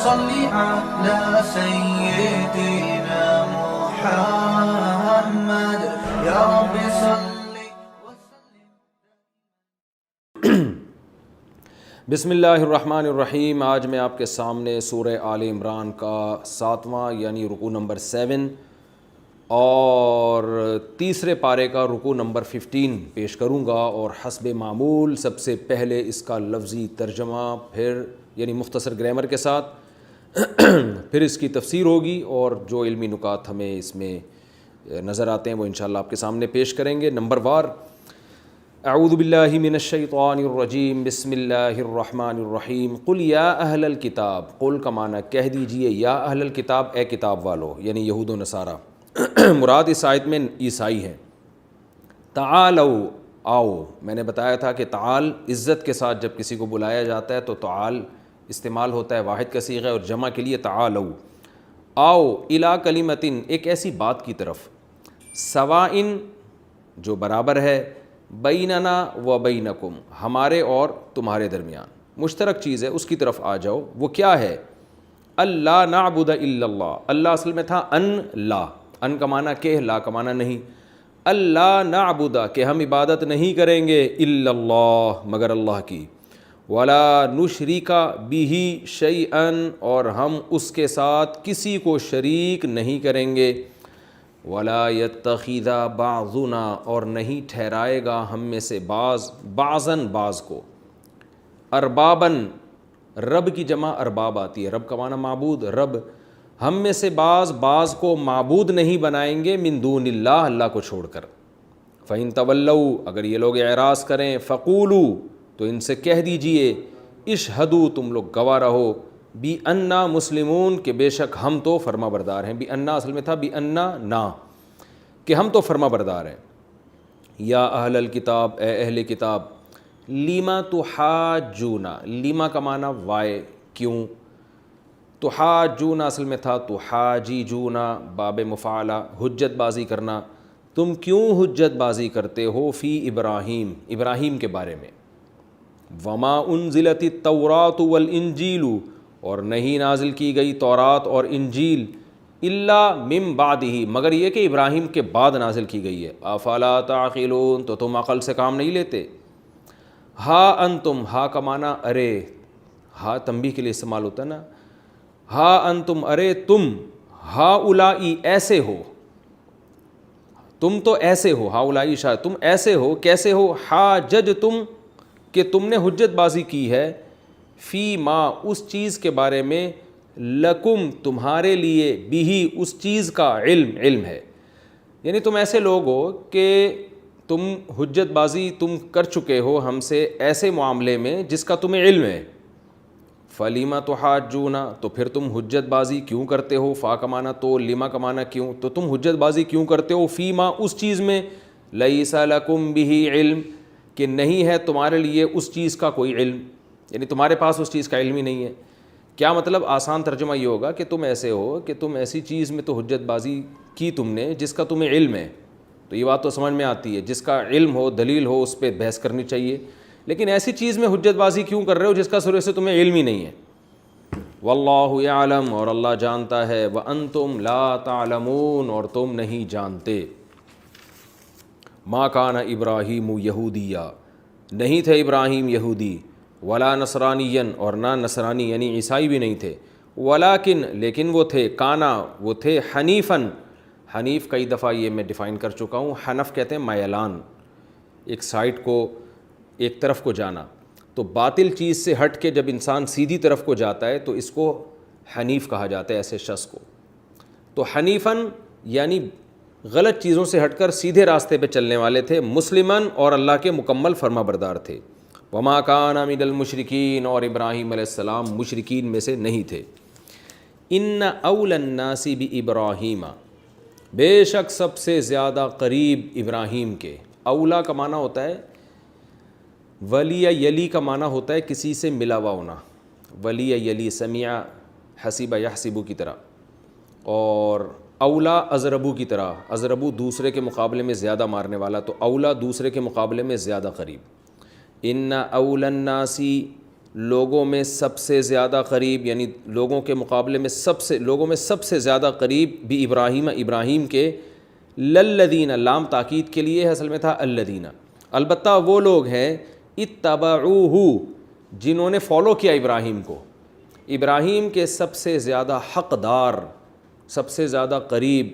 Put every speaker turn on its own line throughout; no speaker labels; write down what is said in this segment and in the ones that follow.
صل على سيدنا محمد يا رب صل.
بسم اللہ الرحمن الرحیم. آج میں آپ کے سامنے سورہ آل عمران کا 7واں یعنی رکوع نمبر 7 اور تیسرے پارے کا رکوع نمبر 15 پیش کروں گا، اور حسب معمول سب سے پہلے اس کا لفظی ترجمہ، پھر یعنی مختصر گرامر کے ساتھ پھر اس کی تفسیر ہوگی، اور جو علمی نکات ہمیں اس میں نظر آتے ہیں وہ انشاءاللہ آپ کے سامنے پیش کریں گے. نمبر وار. اعوذ باللہ من الشیطان الرجیم. بسم اللہ الرحمن الرحیم. قل یا اہل الکتاب. قل کا معنی کہہ دیجئے، یا اہل الکتاب، اے کتاب والو، یعنی یہود و نصارہ. مراد اس آیت میں عیسائی ہیں. تعالو، آؤ. میں نے بتایا تھا کہ تعال عزت کے ساتھ جب کسی کو بلایا جاتا ہے تو تعال استعمال ہوتا ہے واحد کا صیغہ، اور جمع کے لیے تعالو. آؤ الی کلمتن، ایک ایسی بات کی طرف، سوائن جو برابر ہے، بیننا و بینکم، ہمارے اور تمہارے درمیان مشترک چیز ہے، اس کی طرف آ جاؤ. وہ کیا ہے؟ اللہ نعبد الا اللہ. اللہ اصل میں تھا ان لا، ان کا معنی کہ، لا کا معنی نہیں. اللہ نعبد، کہ ہم عبادت نہیں کریں گے، الا اللہ، مگر اللہ کی. ولا نشرک بہ شیئا، اور ہم اس کے ساتھ کسی کو شریک نہیں کریں گے. ولا یتخذ بعضنا، اور نہیں ٹھہرائے گا ہم میں سے بعضاً بعض کو، ارباباً، رب کی جمع ارباب آتی ہے، رب کا معنی معبود، رب. ہم میں سے بعض کو معبود نہیں بنائیں گے، من دون اللہ، اللہ کو چھوڑ کر. فَإِن تَوَلَّوْا، اگر یہ لوگ اعراض کریں، فَقُولُوا، تو ان سے کہہ دیجئے، اشہدوا، تم لوگ گواہ رہو، بِأَنَّا مسلمون، کہ بے شک ہم تو فرما بردار ہیں. بِأَنَّا اصل میں تھا بِأَنَّا نا، کہ ہم تو فرما بردار ہیں. یا اہل الکتاب، اے اہل کتاب، لیما تحاجون، لیما کا معنی وائے، کیوں. تحاجون اصل میں تھا تحاجیجون، باب مفعلہ، حجت بازی کرنا. تم کیوں حجت بازی کرتے ہو، فی ابراہیم، ابراہیم کے بارے میں. وما انزلت التوراۃ والانجیل، اور نہیں نازل کی گئی تورات اور انجیل، الا من بعدہ، مگر یہ کہ ابراہیم کے بعد نازل کی گئی ہے. افلا تعقلون، تو تم عقل سے کام نہیں لیتے. ہا انتم، ہا کا معنی ارے، ہا تنبیہ کے لیے استعمال ہوتا ہے نا. ہا انتم، ارے تم، ہا اولائی، ایسے ہو، تم تو ایسے ہو، ہا اولائی شاید، تم ایسے ہو، کیسے ہو، حاجج تم، کہ تم نے حجت بازی کی ہے، فی ما، اس چیز کے بارے میں، لکم، تمہارے لیے، بھی، اس چیز کا علم ہے. یعنی تم ایسے لوگ ہو کہ تم حجت بازی تم کر چکے ہو ہم سے ایسے معاملے میں جس کا تمہیں علم ہے. فَلِمَ تُحَاجُّونَ، تو پھر تم حجت بازی کیوں کرتے ہو. فا کا معنی تو، لما کا معنی کیوں، تو تم حجت بازی کیوں کرتے ہو، فی ما، اس چیز میں، لَيْسَ لَكُمْ بِهِ علم، کہ نہیں ہے تمہارے لیے اس چیز کا کوئی علم، یعنی تمہارے پاس اس چیز کا علم ہی نہیں ہے. کیا مطلب؟ آسان ترجمہ یہ ہوگا کہ تم ایسے ہو کہ تم ایسی چیز میں تو حجت بازی کی تم نے جس کا تمہیں علم ہے. تو یہ بات تو سمجھ میں آتی ہے، جس کا علم ہو، دلیل ہو، اس پہ بحث کرنی چاہیے. لیکن ایسی چیز میں حجت بازی کیوں کر رہے ہو جس کا سرے سے تمہیں علم ہی نہیں ہے. واللہ یعلم، اور اللہ جانتا ہے، وانتم لا تعلمون، اور تم نہیں جانتے. ما کان ابراہیم یہودیا، نہیں تھے ابراہیم یہودی، ولا نصرانیا، اور نہ نصرانی یعنی عیسائی بھی نہیں تھے. ولیکن، لیکن وہ تھے، کانا، وہ تھے، حنیفاً، حنیف کئی دفعہ یہ میں ڈیفائن کر چکا ہوں. حنف کہتے ہیں میلان، ایک سائٹ کو، ایک طرف کو جانا. تو باطل چیز سے ہٹ کے جب انسان سیدھی طرف کو جاتا ہے تو اس کو حنیف کہا جاتا ہے، ایسے شخص کو. تو حنیفاً یعنی غلط چیزوں سے ہٹ کر سیدھے راستے پہ چلنے والے تھے. مسلماً، اور اللہ کے مکمل فرما بردار تھے. وما کان من المشرکین، اور ابراہیم علیہ السلام مشرکین میں سے نہیں تھے. ان اول الناس بابراہیم، بے شک سب سے زیادہ قریب ابراہیم کے. اولا کا معنی ہوتا ہے ولی، یلی کا معنی ہوتا ہے کسی سے ملا ہوا ہونا. ولی یلی، سمیع حسیب یحسب کی طرح، اور اولا ازربو کی طرح. ازربو دوسرے کے مقابلے میں زیادہ مارنے والا، تو اولا دوسرے کے مقابلے میں زیادہ قریب. ان اول الناس، لوگوں میں سب سے زیادہ قریب، یعنی لوگوں کے مقابلے میں لوگوں میں سب سے زیادہ قریب بھی ابراہیم کے، للذین، لام تاکید کے لیے اصل میں تھا الذین، البتہ وہ لوگ ہیں اتبعوہ، جنہوں نے فالو کیا ابراہیم کو، ابراہیم کے سب سے زیادہ حقدار، سب سے زیادہ قریب،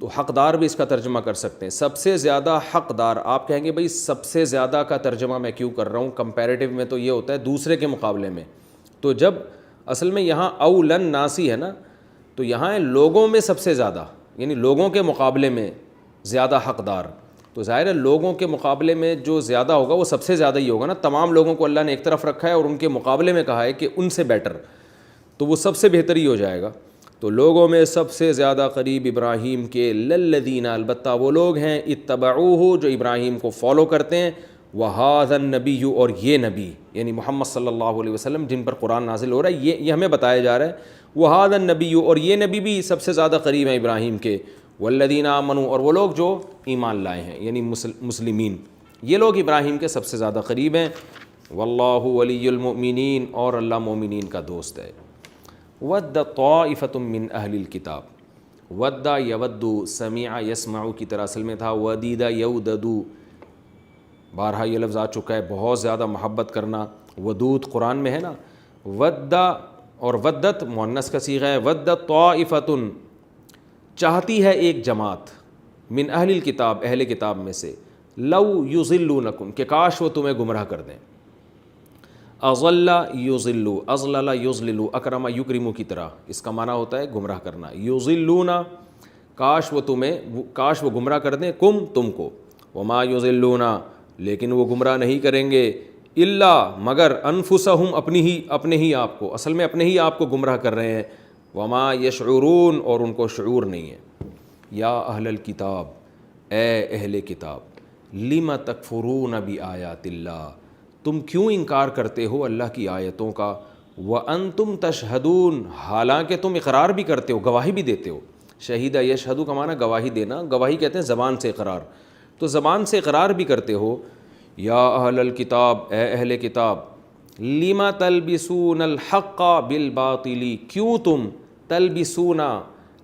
تو حقدار بھی اس کا ترجمہ کر سکتے ہیں، سب سے زیادہ حقدار۔ آپ کہیں گے بھائی سب سے زیادہ کا ترجمہ میں کیوں کر رہا ہوں، کمپیریٹیو میں تو یہ ہوتا ہے دوسرے کے مقابلے میں، تو جب اصل میں یہاں اولن ناسی ہے نا، تو یہاں ہے لوگوں میں سب سے زیادہ، یعنی لوگوں کے مقابلے میں زیادہ حقدار، تو ظاہر ہے لوگوں کے مقابلے میں جو زیادہ ہوگا وہ سب سے زیادہ ہی ہوگا نا، تمام لوگوں کو اللہ نے ایک طرف رکھا ہے اور ان کے مقابلے میں کہا ہے کہ ان سے بیٹر، تو وہ سب سے بہتر ہی ہو جائے گا۔ تو لوگوں میں سب سے زیادہ قریب ابراہیم کے، للذین، البتہ وہ لوگ ہیں اتبعوہ جو ابراہیم کو فالو کرتے ہیں، وہذا النبی، اور یہ نبی یعنی محمد صلی اللہ علیہ وسلم جن پر قرآن نازل ہو رہا ہے، یہ ہمیں بتایا جا رہا ہے، وہذا النبی، اور یہ نبی بھی سب سے زیادہ قریب ہیں ابراہیم کے، والذین آمنوا، اور وہ لوگ جو ایمان لائے ہیں یعنی مسلمین، یہ لوگ ابراہیم کے سب سے زیادہ قریب ہیں، واللہ ولی المؤمنین، اور اللہ مومنین کا دوست ہے۔ ود طائفۃ من اہل الکتاب، ود یود، سمع یسمع کی طرح اصل میں تھا ودید یودد، بارہا یہ لفظ آ چکا ہے، بہت زیادہ محبت کرنا، ودود قرآن میں ہے نا، ود اور ودت مؤنث کا صیغہ ہے، ود طائفۃ، چاہتی ہے ایک جماعت، من اہل الکتاب، اہل کتاب میں سے، لو یضلونکم، کہ کاش وہ تمہیں گمراہ کر دیں، اضل یضل، اضلل یضلل، اکرم یکرم کی طرح اس کا معنی ہوتا ہے گمراہ کرنا، یضلون، کاش وہ گمراہ کر دیں، تم کو، وما یضلون، لیکن وہ گمراہ نہیں کریں گے، الا، مگر، انفسہم، اپنے ہی آپ کو، اصل میں اپنے ہی آپ کو گمراہ کر رہے ہیں، وما یشعرون، اور ان کو شعور نہیں ہے۔ یا اہل الکتاب، اے اہل کتاب، لم تکفرون بآیات اللہ، تم کیوں انکار کرتے ہو اللہ کی آیتوں کا، وانتم تشہدون، حالانکہ تم اقرار بھی کرتے ہو، گواہی بھی دیتے ہو، شہید یشہد کا معنی گواہی دینا، گواہی کہتے ہیں زبان سے اقرار، تو زبان سے اقرار بھی کرتے ہو۔ یا اہل الکتاب، اے اہل کتاب، لم تلبسون الحق بالباطل، کیوں تم، تلبسون،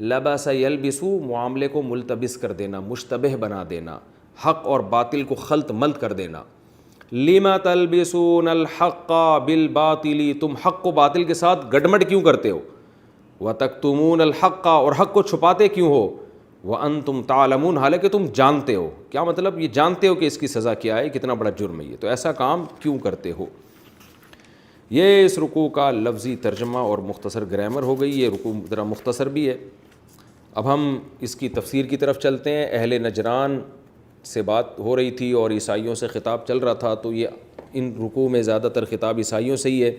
لبس یلبسو، معاملے کو ملتبس کر دینا، مشتبہ بنا دینا، حق اور باطل کو خلط ملط کر دینا، لم تلبسون الحق بالباطل، تم حق کو باطل کے ساتھ گڈمڈ کیوں کرتے ہو، وتکتمون الحق، اور حق کو چھپاتے کیوں ہو، وانتم تعلمون، حالانکہ تم جانتے ہو، کیا مطلب، یہ جانتے ہو کہ اس کی سزا کیا ہے، کتنا بڑا جرم ہے یہ، تو ایسا کام کیوں کرتے ہو۔ یہ اس رکوع کا لفظی ترجمہ اور مختصر گرامر ہو گئی، یہ رکوع ذرا مختصر بھی ہے۔ اب ہم اس کی تفسیر کی طرف چلتے ہیں۔ اہل نجران سے بات ہو رہی تھی اور عیسائیوں سے خطاب چل رہا تھا، تو یہ ان رکوع میں زیادہ تر خطاب عیسائیوں سے ہی ہے۔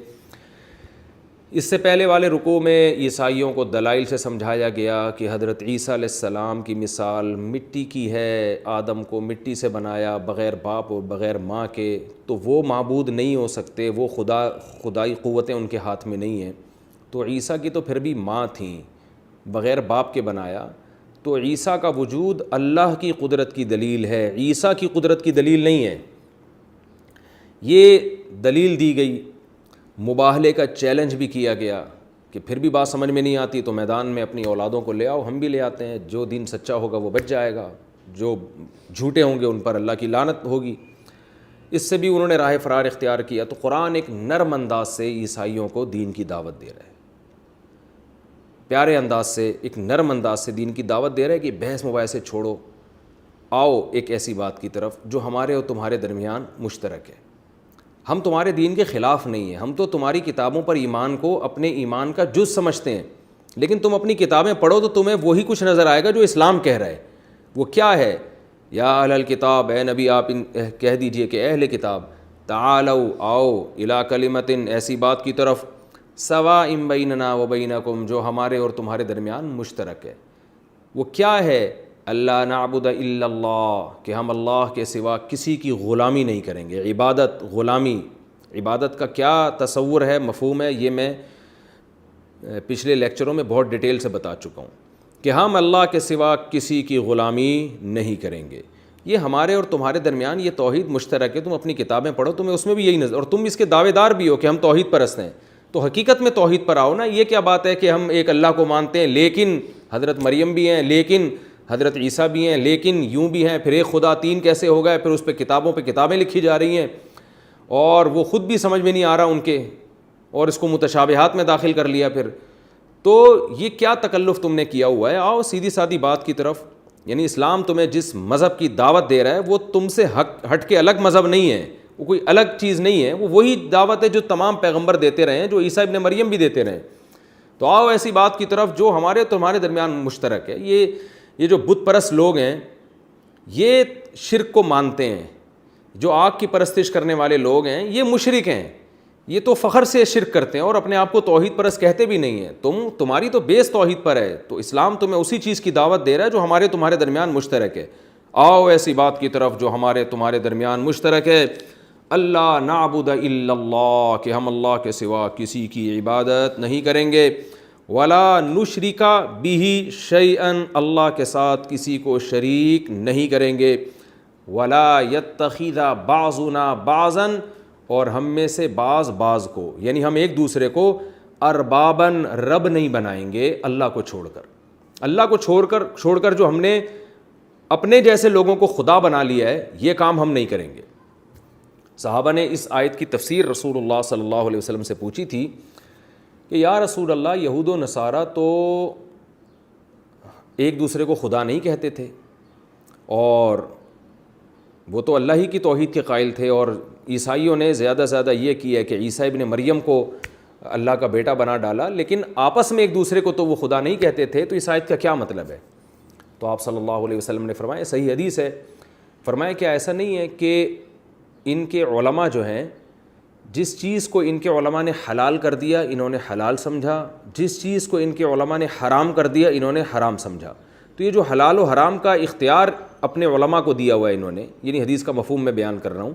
اس سے پہلے والے رکوع میں عیسائیوں کو دلائل سے سمجھایا گیا کہ حضرت عیسیٰ علیہ السلام کی مثال مٹی کی ہے، آدم کو مٹی سے بنایا، بغیر باپ اور بغیر ماں کے، تو وہ معبود نہیں ہو سکتے، وہ خدائی قوتیں ان کے ہاتھ میں نہیں ہیں۔ تو عیسیٰ کی تو پھر بھی ماں تھیں، بغیر باپ کے بنایا، تو عیسیٰ کا وجود اللہ کی قدرت کی دلیل ہے، عیسیٰ کی قدرت کی دلیل نہیں ہے۔ یہ دلیل دی گئی، مباہلے کا چیلنج بھی کیا گیا کہ پھر بھی بات سمجھ میں نہیں آتی تو میدان میں اپنی اولادوں کو لے آؤ، ہم بھی لے آتے ہیں، جو دین سچا ہوگا وہ بچ جائے گا، جو جھوٹے ہوں گے ان پر اللہ کی لعنت ہوگی۔ اس سے بھی انہوں نے راہ فرار اختیار کیا۔ تو قرآن ایک نرم انداز سے عیسائیوں کو دین کی دعوت دے رہا ہے، پیارے انداز سے، ایک نرم انداز سے دین کی دعوت دے رہا ہے کہ بحث مباحثے چھوڑو، آؤ ایک ایسی بات کی طرف جو ہمارے اور تمہارے درمیان مشترک ہے۔ ہم تمہارے دین کے خلاف نہیں ہیں، ہم تو تمہاری کتابوں پر ایمان کو اپنے ایمان کا جز سمجھتے ہیں، لیکن تم اپنی کتابیں پڑھو تو تمہیں وہی کچھ نظر آئے گا جو اسلام کہہ رہا ہے۔ وہ کیا ہے؟ یا اہل الکتاب، اے نبی آپ کہہ دیجئے کہ اہل کتاب، تعالوا، آؤ، الی کلمۃ، ایسی بات کی طرف، سواء بیننا و بینکم، جو ہمارے اور تمہارے درمیان مشترک ہے۔ وہ کیا ہے؟ اللہ نعبد الا اللہ، کہ ہم اللہ کے سوا کسی کی غلامی نہیں کریں گے۔ عبادت، غلامی، عبادت کا کیا تصور ہے، مفہوم ہے، یہ میں پچھلے لیکچروں میں بہت ڈیٹیل سے بتا چکا ہوں کہ ہم اللہ کے سوا کسی کی غلامی نہیں کریں گے۔ یہ ہمارے اور تمہارے درمیان یہ توحید مشترک ہے، تم اپنی کتابیں پڑھو، تمہیں اس میں بھی یہی نظر، اور تم اس کے دعوے دار بھی ہو کہ ہم توحید پرست ہیں، تو حقیقت میں توحید پر آؤ نا۔ یہ کیا بات ہے کہ ہم ایک اللہ کو مانتے ہیں لیکن حضرت مریم بھی ہیں، لیکن حضرت عیسیٰ بھی ہیں، لیکن یوں بھی ہیں، پھر ایک خدا تین کیسے ہو گئے، پھر اس پہ کتابیں لکھی جا رہی ہیں اور وہ خود بھی سمجھ میں نہیں آ رہا ان کے، اور اس کو متشابہات میں داخل کر لیا پھر۔ تو یہ کیا تکلف تم نے کیا ہوا ہے؟ آؤ سیدھی سادی بات کی طرف، یعنی اسلام تمہیں جس مذہب کی دعوت دے رہا ہے وہ تم سے ہٹ کے الگ مذہب نہیں ہے، وہ کوئی الگ چیز نہیں ہے، وہ وہی دعوت ہے جو تمام پیغمبر دیتے رہے ہیں، جو عیسیٰ ابن مریم بھی دیتے رہے ہیں۔ تو آؤ ایسی بات کی طرف جو ہمارے تمہارے درمیان مشترک ہے۔ یہ جو بت پرست لوگ ہیں یہ شرک کو مانتے ہیں، جو آگ کی پرستش کرنے والے لوگ ہیں یہ مشرک ہیں، یہ تو فخر سے شرک کرتے ہیں اور اپنے آپ کو توحید پرست کہتے بھی نہیں ہیں۔ تمہاری تو بیس توحید پر ہے، تو اسلام تمہیں اسی چیز کی دعوت دے رہا ہے جو ہمارے تمہارے درمیان مشترک ہے۔ آؤ ایسی بات کی طرف جو ہمارے تمہارے درمیان مشترک ہے، اللہ نعبد الا اللہ، کہ ہم اللہ کے سوا کسی کی عبادت نہیں کریں گے، ولا نشرک بہ شیئا، اللہ کے ساتھ کسی کو شریک نہیں کریں گے، ولا یتخذ بعضنا بعضا، اور ہم میں سے بعض کو، یعنی ہم ایک دوسرے کو اربابن، رب نہیں بنائیں گے اللہ کو چھوڑ کر۔ اللہ کو چھوڑ کر جو ہم نے اپنے جیسے لوگوں کو خدا بنا لیا ہے، یہ کام ہم نہیں کریں گے۔ صحابہ نے اس آیت کی تفسیر رسول اللہ صلی اللہ علیہ وسلم سے پوچھی تھی کہ یا رسول اللہ، یہود و نصارہ تو ایک دوسرے کو خدا نہیں کہتے تھے، اور وہ تو اللہ ہی کی توحید کے قائل تھے، اور عیسائیوں نے زیادہ سے زیادہ یہ کیا کہ عیسیٰ ابن مریم کو اللہ کا بیٹا بنا ڈالا، لیکن آپس میں ایک دوسرے کو تو وہ خدا نہیں کہتے تھے، تو اس آیت کا کیا مطلب ہے؟ تو آپ صلی اللہ علیہ وسلم نے فرمایا، صحیح حدیث ہے، فرمایا کہ ایسا نہیں ہے کہ ان کے علماء جو ہیں، جس چیز کو ان کے علماء نے حلال کر دیا انہوں نے حلال سمجھا، جس چیز کو ان کے علماء نے حرام کر دیا انہوں نے حرام سمجھا۔ تو یہ جو حلال و حرام کا اختیار اپنے علماء کو دیا ہوا ہے انہوں نے، یعنی حدیث کا مفہوم میں بیان کر رہا ہوں،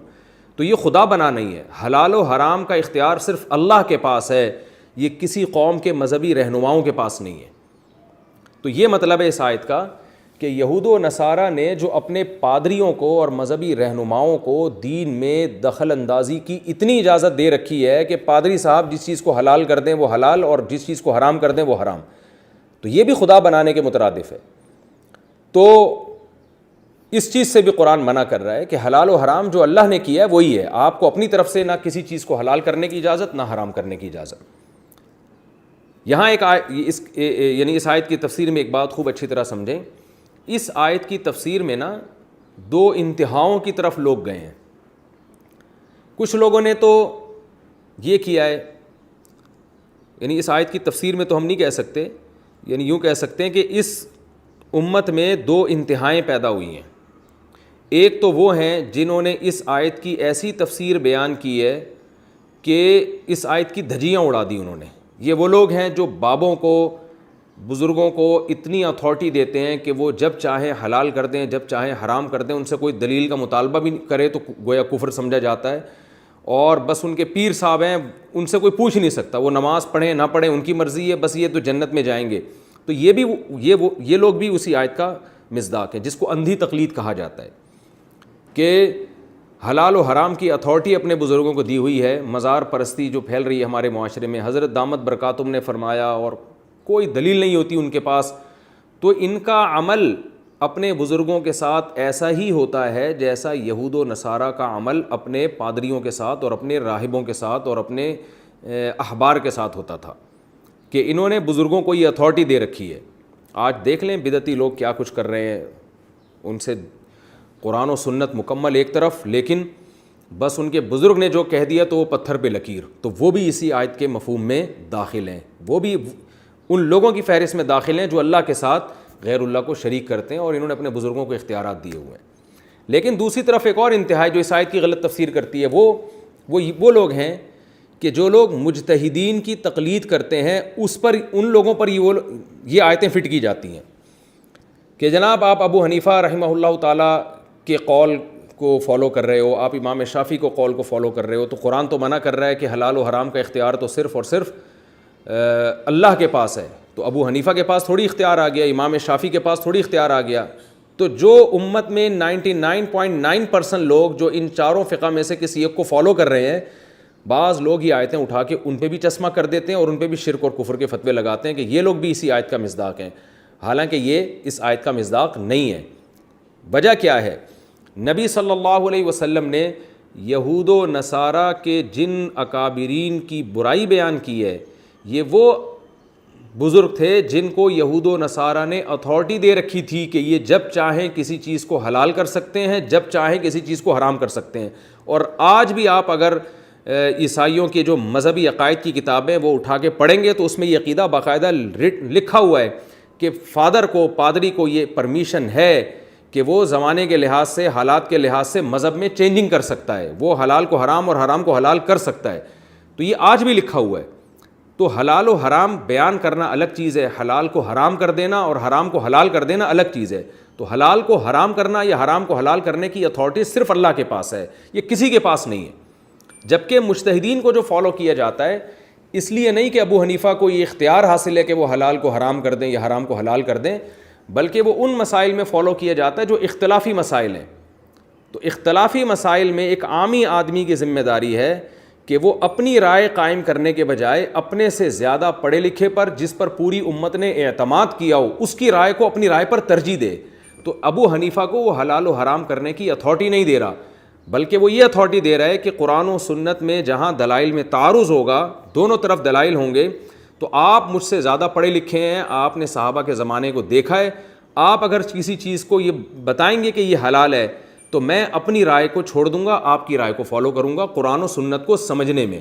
تو یہ خدا بنا نہیں ہے، حلال و حرام کا اختیار صرف اللہ کے پاس ہے، یہ کسی قوم کے مذہبی رہنماؤں کے پاس نہیں ہے۔ تو یہ مطلب ہے اس آیت کا کہ یہود و نصارہ نے جو اپنے پادریوں کو اور مذہبی رہنماؤں کو دین میں دخل اندازی کی اتنی اجازت دے رکھی ہے کہ پادری صاحب جس چیز کو حلال کر دیں وہ حلال اور جس چیز کو حرام کر دیں وہ حرام، تو یہ بھی خدا بنانے کے مترادف ہے۔ تو اس چیز سے بھی قرآن منع کر رہا ہے کہ حلال و حرام جو اللہ نے کیا ہے وہی ہے، آپ کو اپنی طرف سے نہ کسی چیز کو حلال کرنے کی اجازت نہ حرام کرنے کی اجازت۔ یہاں یعنی اس آیت کی تفسیر میں ایک بات خوب اچھی طرح سمجھیں، اس آیت کی تفسیر میں نا دو انتہاؤں کی طرف لوگ گئے ہیں۔ کچھ لوگوں نے تو یہ کیا ہے، یعنی اس آیت کی تفسیر میں تو ہم نہیں کہہ سکتے، یعنی یوں کہہ سکتے ہیں کہ اس امت میں دو انتہائیں پیدا ہوئی ہیں۔ ایک تو وہ ہیں جنہوں نے اس آیت کی ایسی تفسیر بیان کی ہے کہ اس آیت کی دھجیاں اڑا دی انہوں نے۔ یہ وہ لوگ ہیں جو بابوں کو، بزرگوں کو اتنی اتھارٹی دیتے ہیں کہ وہ جب چاہیں حلال کر دیں، جب چاہیں حرام کر دیں، ان سے کوئی دلیل کا مطالبہ بھی کرے تو گویا کفر سمجھا جاتا ہے، اور بس ان کے پیر صاحب ہیں، ان سے کوئی پوچھ نہیں سکتا، وہ نماز پڑھیں نہ پڑھیں ان کی مرضی ہے، بس یہ تو جنت میں جائیں گے۔ تو یہ لوگ بھی اسی آیت کا مصداق ہیں، جس کو اندھی تقلید کہا جاتا ہے، کہ حلال و حرام کی اتھارٹی اپنے بزرگوں کو دی ہوئی ہے۔ مزار پرستی جو پھیل رہی ہے ہمارے معاشرے میں، حضرت دامت برکاتہم نے فرمایا، اور کوئی دلیل نہیں ہوتی ان کے پاس، تو ان کا عمل اپنے بزرگوں کے ساتھ ایسا ہی ہوتا ہے جیسا یہود و نصارہ کا عمل اپنے پادریوں کے ساتھ اور اپنے راہبوں کے ساتھ اور اپنے احبار کے ساتھ ہوتا تھا، کہ انہوں نے بزرگوں کو یہ اتھارٹی دے رکھی ہے۔ آج دیکھ لیں بدعتی لوگ کیا کچھ کر رہے ہیں، ان سے قرآن و سنت مکمل ایک طرف، لیکن بس ان کے بزرگ نے جو کہہ دیا تو وہ پتھر پہ لکیر، تو وہ بھی اسی آیت کے مفہوم میں داخل ہیں، وہ بھی ان لوگوں کی فہرست میں داخل ہیں جو اللہ کے ساتھ غیر اللہ کو شریک کرتے ہیں، اور انہوں نے اپنے بزرگوں کو اختیارات دیے ہوئے ہیں۔ لیکن دوسری طرف ایک اور انتہا جو اس آیت کی غلط تفسیر کرتی ہے، وہ لوگ ہیں کہ جو لوگ مجتہدین کی تقلید کرتے ہیں، اس پر ان لوگوں پر یہ آیتیں فٹ کی جاتی ہیں کہ جناب آپ ابو حنیفہ رحمہ اللہ تعالیٰ کے قول کو فالو کر رہے ہو، آپ امام شافعی کو قول کو فالو کر رہے ہو، تو قرآن تو منع کر رہا ہے کہ حلال و حرام کا اختیار تو صرف اور صرف اللہ کے پاس ہے، تو ابو حنیفہ کے پاس تھوڑی اختیار آ گیا، امام شافعی کے پاس تھوڑی اختیار آ گیا، تو جو امت میں 99.9% لوگ جو ان چاروں فقہ میں سے کسی ایک کو فالو کر رہے ہیں، بعض لوگ یہ آیتیں اٹھا کے ان پہ بھی چشمہ کر دیتے ہیں اور ان پہ بھی شرک اور کفر کے فتوے لگاتے ہیں کہ یہ لوگ بھی اسی آیت کا مصداق ہیں، حالانکہ یہ اس آیت کا مصداق نہیں ہے۔ وجہ کیا ہے؟ نبی صلی اللہ علیہ وسلم نے یہود و نصارہ کے جن اکابرین کی برائی بیان کی ہے، یہ وہ بزرگ تھے جن کو یہود و نصارہ نے اتھارٹی دے رکھی تھی کہ یہ جب چاہیں کسی چیز کو حلال کر سکتے ہیں، جب چاہیں کسی چیز کو حرام کر سکتے ہیں۔ اور آج بھی آپ اگر عیسائیوں کے جو مذہبی عقائد کی کتابیں وہ اٹھا کے پڑھیں گے تو اس میں یہ عقیدہ باقاعدہ لکھا ہوا ہے کہ فادر کو، پادری کو یہ پرمیشن ہے کہ وہ زمانے کے لحاظ سے، حالات کے لحاظ سے مذہب میں چینجنگ کر سکتا ہے، وہ حلال کو حرام اور حرام کو حلال کر سکتا ہے۔ تو یہ آج بھی لکھا ہوا ہے۔ تو حلال و حرام بیان کرنا الگ چیز ہے، حلال کو حرام کر دینا اور حرام کو حلال کر دینا الگ چیز ہے۔ تو حلال کو حرام کرنا یا حرام کو حلال کرنے کی اتھارٹی صرف اللہ کے پاس ہے، یہ کسی کے پاس نہیں ہے۔ جبکہ مجتہدین کو جو فالو کیا جاتا ہے، اس لیے نہیں کہ ابو حنیفہ کو یہ اختیار حاصل ہے کہ وہ حلال کو حرام کر دیں یا حرام کو حلال کر دیں، بلکہ وہ ان مسائل میں فالو کیا جاتا ہے جو اختلافی مسائل ہیں۔ تو اختلافی مسائل میں ایک عامی آدمی کی ذمہ داری ہے کہ وہ اپنی رائے قائم کرنے کے بجائے اپنے سے زیادہ پڑھے لکھے پر، جس پر پوری امت نے اعتماد کیا ہو، اس کی رائے کو اپنی رائے پر ترجیح دے۔ تو ابو حنیفہ کو وہ حلال و حرام کرنے کی اتھارٹی نہیں دے رہا، بلکہ وہ یہ اتھارٹی دے رہا ہے کہ قرآن و سنت میں جہاں دلائل میں تعارض ہوگا، دونوں طرف دلائل ہوں گے، تو آپ مجھ سے زیادہ پڑھے لکھے ہیں، آپ نے صحابہ کے زمانے کو دیکھا ہے، آپ اگر کسی چیز کو یہ بتائیں گے کہ یہ حلال ہے تو میں اپنی رائے کو چھوڑ دوں گا، آپ کی رائے کو فالو کروں گا قرآن و سنت کو سمجھنے میں۔